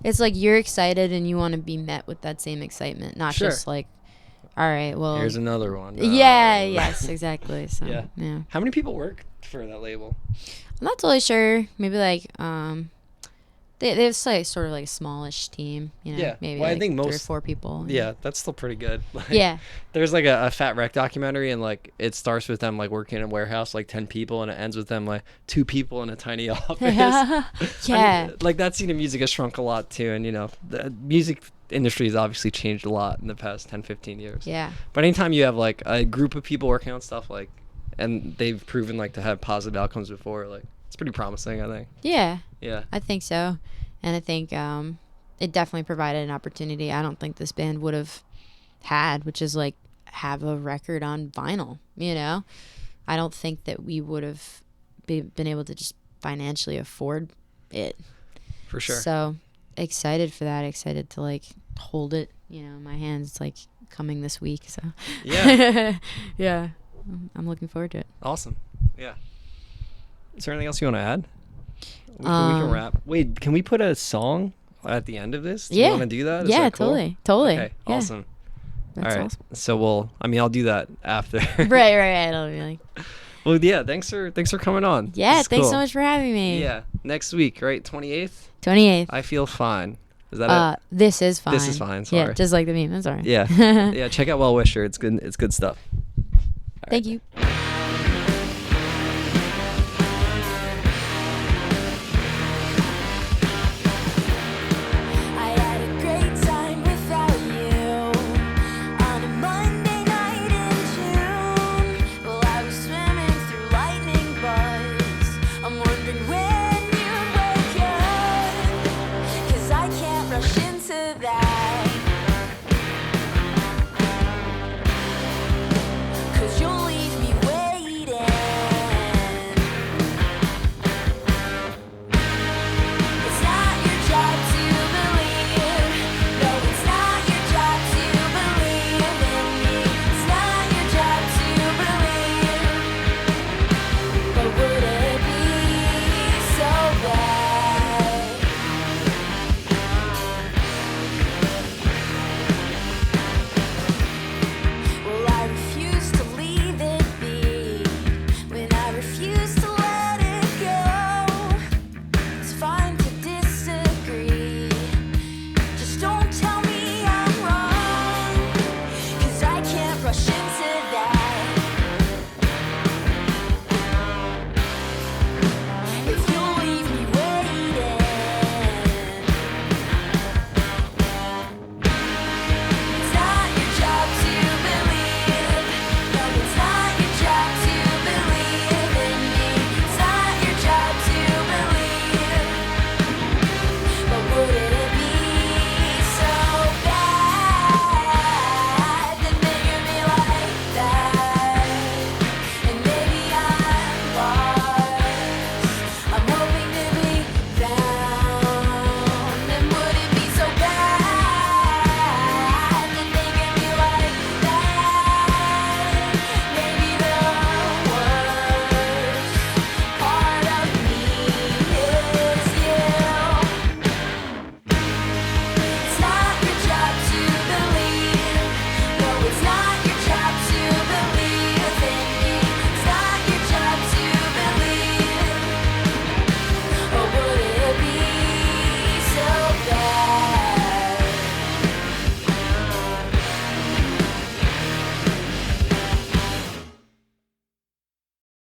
it's like you're excited and you want to be met with that same excitement, not just like, all right, well, here's another one. Yes, exactly. So yeah. How many people work for that label? I'm not totally sure. Maybe like They have like sort of like a smallish team, maybe like I think 3 or 4 people. Yeah, that's still pretty good. Like, there's like a Fat Wreck documentary, and like it starts with them like working in a warehouse, like 10 people, and it ends with them like 2 people in a tiny office. Yeah. Like that scene of music has shrunk a lot too, and the music industry has obviously changed a lot in the past 10-15 years. Yeah. But anytime you have like a group of people working on stuff like, and they've proven like to have positive outcomes before, like It's pretty promising, I think. Yeah, Yeah. I think so. And I think it definitely provided an opportunity I don't think this band would have had, which is like have a record on vinyl, you know? I don't think that we would have been able to just financially afford it. For sure. So excited for that. Excited to like hold it, you know, in my hands. It's like coming this week. So Yeah. yeah, I'm looking forward to it. Awesome. Yeah. Is there anything else you want to add? We can wrap. Wait, can we put a song at the end of this? Do you want to do that? Is Yeah, that cool? totally. Okay, Yeah. awesome. That's All right. awesome. So I'll do that after. right. It'll be like. Well, yeah. Thanks for coming on. Yeah, This is thanks cool. so much for having me. Yeah. Next week, right? 28th. 28th. I feel fine. Is that it? This is fine. This is fine. Sorry. Yeah, just like the meme. That's all right. Yeah. Yeah. Check out Well Wisher. It's good. It's good stuff. All Thank right. you.